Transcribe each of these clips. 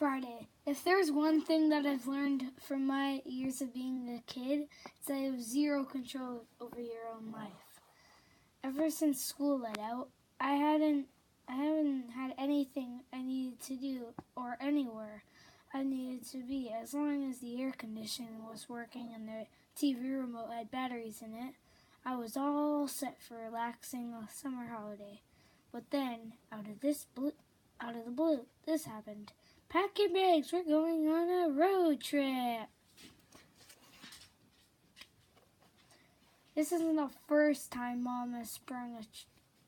Friday. If there's one thing that I've learned from my years of being a kid, it's that you have zero control over your own life. Ever since school let out, I haven't had anything I needed to do or anywhere I needed to be. As long as the air conditioning was working and the TV remote had batteries in it, I was all set for relaxing a summer holiday. But then, out of the blue, this happened. Pack your bags, we're going on a road trip. This isn't the first time Mom has sprung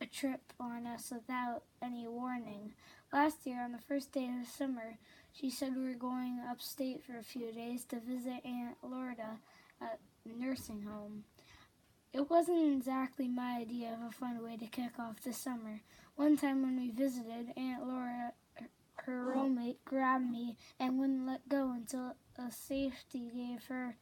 a trip on us without any warning. Last year, on the first day of the summer, she said we were going upstate for a few days to visit Aunt Lorda at the nursing home. It wasn't exactly my idea of a fun way to kick off the summer. One time when we visited, Aunt Laura, her roommate, grabbed me and wouldn't let go until a safety gave her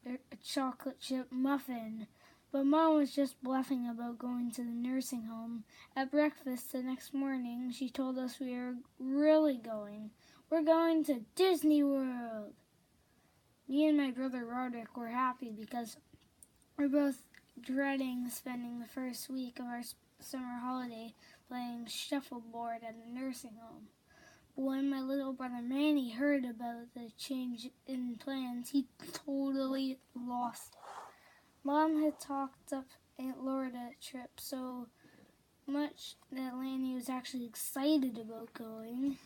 a chocolate chip muffin. But Mom was just bluffing about going to the nursing home. At breakfast the next morning, she told us we were really going. We're going to Disney World. Me and my brother Roderick were happy because we're both dreading spending the first week of our summer holiday playing shuffleboard at a nursing home. But when my little brother Manny heard about the change in plans, he totally lost it. Mom had talked up Aunt Lorda trip so much that Lanny was actually excited about going.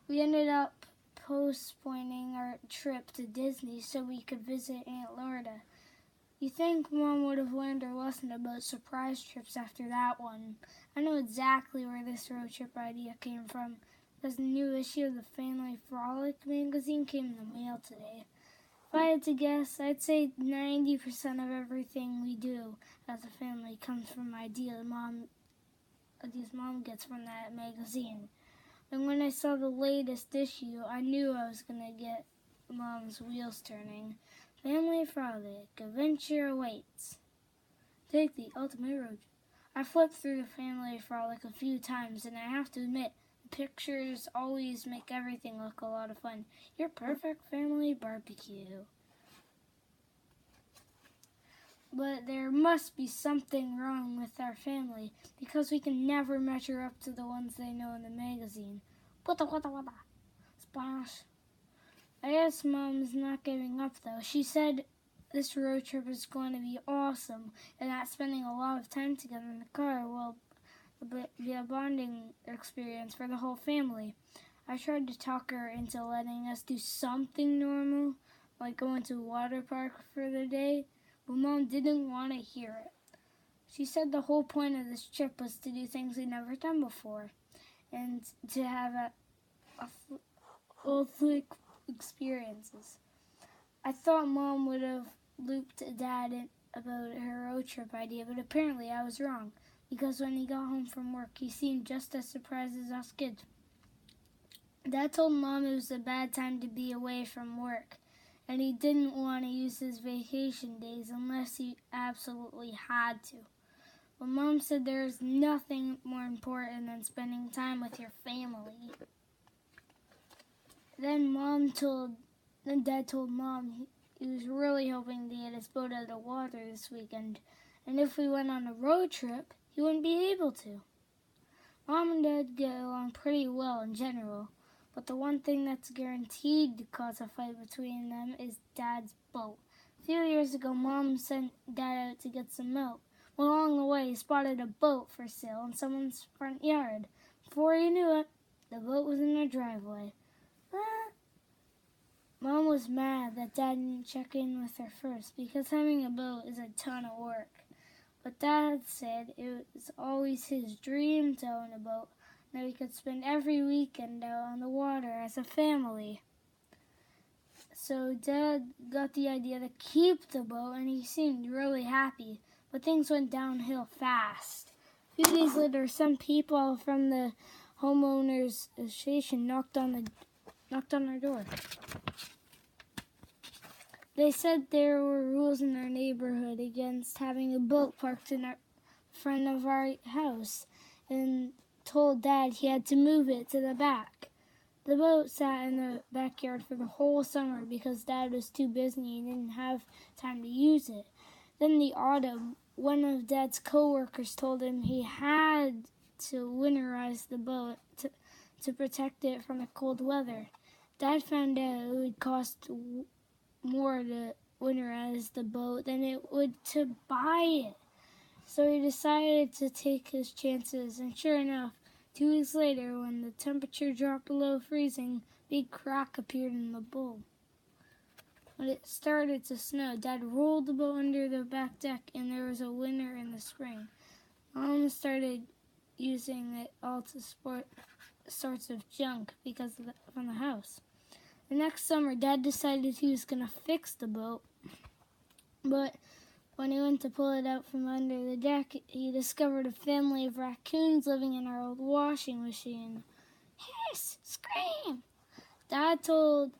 We ended up postponing our trip to Disney so we could visit Aunt Lorda. You think Mom would have learned her lesson about surprise trips after that one. I know exactly where this road trip idea came from, because the new issue of the Family Frolic magazine came in the mail today. If I had to guess, I'd say 90% of everything we do as a family comes from ideas Mom gets from that magazine. And when I saw the latest issue, I knew I was going to get Mom's wheels turning. Family Frolic, adventure awaits. Take the ultimate road. I flipped through the Family Frolic a few times, and I have to admit, the pictures always make everything look a lot of fun. Your perfect family barbecue. But there must be something wrong with our family, because we can never measure up to the ones they know in the magazine. Wada wada wada. Splash. I guess Mom's not giving up, though. She said this road trip is going to be awesome, and that spending a lot of time together in the car will be a bonding experience for the whole family. I tried to talk her into letting us do something normal, like going to a water park for the day, but Mom didn't want to hear it. She said the whole point of this trip was to do things we'd never done before, and to have a full experiences. I thought Mom would have looped Dad in about her road trip idea, but apparently I was wrong, because when he got home from work, he seemed just as surprised as us kids. Dad told Mom it was a bad time to be away from work, and he didn't want to use his vacation days unless he absolutely had to. But Mom said there's nothing more important than spending time with your family. Then Dad told Mom he was really hoping to get his boat out of the water this weekend, and if we went on a road trip, he wouldn't be able to. Mom and Dad get along pretty well in general, but the one thing that's guaranteed to cause a fight between them is Dad's boat. A few years ago, Mom sent Dad out to get some milk. Well, along the way, he spotted a boat for sale in someone's front yard. Before he knew it, the boat was in their driveway. Mom was mad that Dad didn't check in with her first, because having a boat is a ton of work. But Dad said it was always his dream to own a boat, and that we could spend every weekend out on the water as a family. So Dad got the idea to keep the boat, and he seemed really happy, but things went downhill fast. A few days later, some people from the homeowners association knocked on our door. They said there were rules in our neighborhood against having a boat parked in front of our house, and told Dad he had to move it to the back. The boat sat in the backyard for the whole summer because Dad was too busy and didn't have time to use it. Then the autumn, one of Dad's co-workers told him he had to winterize the boat to protect it from the cold weather. Dad found out it would cost more to winterize the boat than it would to buy it. So he decided to take his chances, and sure enough, 2 weeks later, when the temperature dropped below freezing, a big crack appeared in the bow. When it started to snow, Dad rolled the boat under the back deck, and there was a winter in the spring. Mom started using it all to sport sorts of junk from the house. The next summer, Dad decided he was going to fix the boat, but when he went to pull it out from under the deck, he discovered a family of raccoons living in our old washing machine. Hiss! Scream! Dad told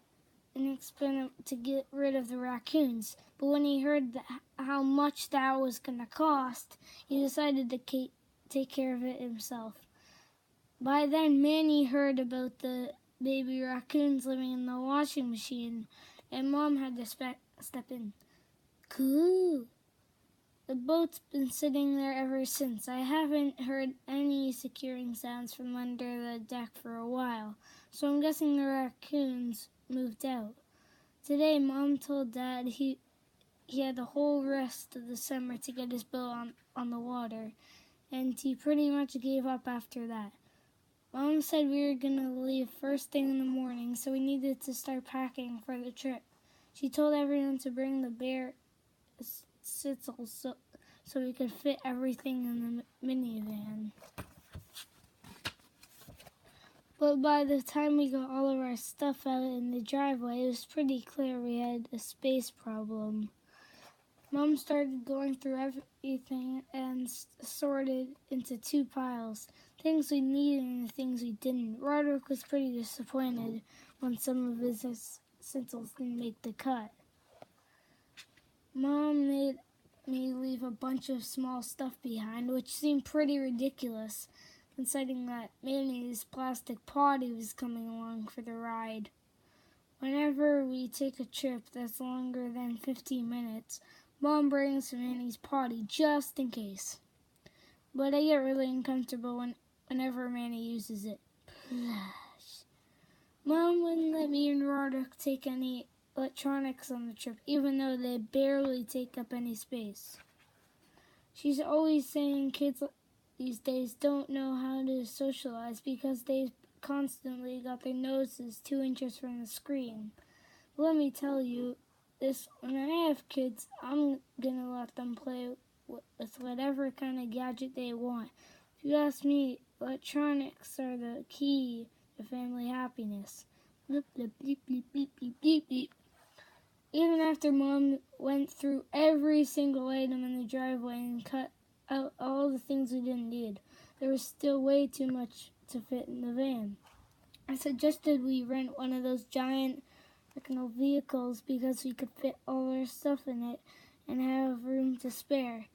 an experiment to get rid of the raccoons, but when he heard how much that was going to cost, he decided to take care of it himself. By then, Manny heard about the baby raccoons living in the washing machine, and Mom had to step in. Cool! The boat's been sitting there ever since. I haven't heard any securing sounds from under the deck for a while, so I'm guessing the raccoons moved out. Today, Mom told Dad he had the whole rest of the summer to get his boat on the water, and he pretty much gave up after that. Mom said we were going to leave first thing in the morning, so we needed to start packing for the trip. She told everyone to bring the bare sitzels so we could fit everything in the minivan. But by the time we got all of our stuff out in the driveway, it was pretty clear we had a space problem. Mom started going through everything and sorted into 2 piles, things we needed and the things we didn't. Roderick was pretty disappointed when some of his essentials didn't make the cut. Mom made me leave a bunch of small stuff behind, which seemed pretty ridiculous, considering that Manny's plastic potty was coming along for the ride. Whenever we take a trip that's longer than 15 minutes, Mom brings Manny's potty just in case. But I get really uncomfortable whenever Manny uses it. Mom wouldn't let me and Roderick take any electronics on the trip, even though they barely take up any space. She's always saying kids these days don't know how to socialize because they constantly got their noses 2 inches from the screen. But let me tell you this, when I have kids, I'm gonna let them play with whatever kind of gadget they want. If you ask me, electronics are the key to family happiness. Blip, blip, bleep, bleep, bleep, bleep, bleep, bleep. Even after Mom went through every single item in the driveway and cut out all the things we didn't need, there was still way too much to fit in the van. I suggested we rent one of those giant vehicles because we could fit all our stuff in it and have room to spare.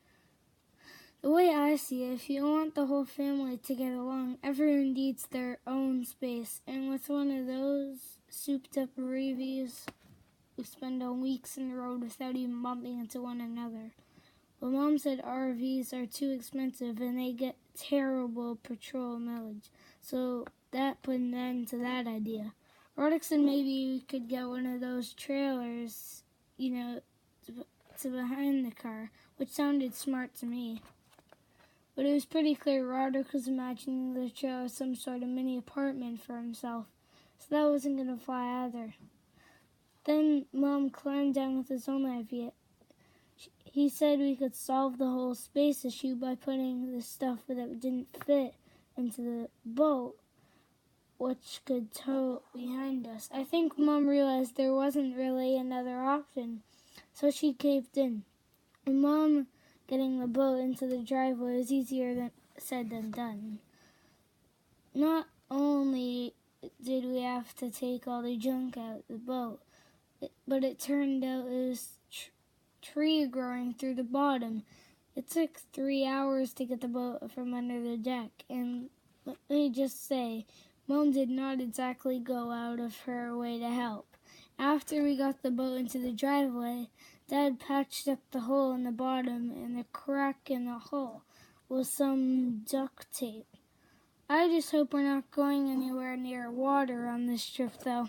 The way I see it, if you want the whole family to get along, everyone needs their own space, and with one of those souped-up RVs, we spend weeks in the road without even bumping into one another. But Mom said RVs are too expensive and they get terrible patrol mileage, so that put an end to that idea. Roderick said maybe we could get one of those trailers, to behind the car, which sounded smart to me. But it was pretty clear Roderick was imagining the trailer as some sort of mini apartment for himself, so that wasn't going to fly either. Then Mom climbed down with his own idea. He said we could solve the whole space issue by putting the stuff that didn't fit into the boat, which could tow behind us. I think Mom realized there wasn't really another option, so she caved in. And Mom getting the boat into the driveway was easier said than done. Not only did we have to take all the junk out of the boat, but it turned out it was tree growing through the bottom. It took 3 hours to get the boat from under the deck, and let me just say, Mom did not exactly go out of her way to help. After we got the boat into the driveway, Dad patched up the hole in the bottom and the crack in the hull with some duct tape. I just hope we're not going anywhere near water on this trip, though.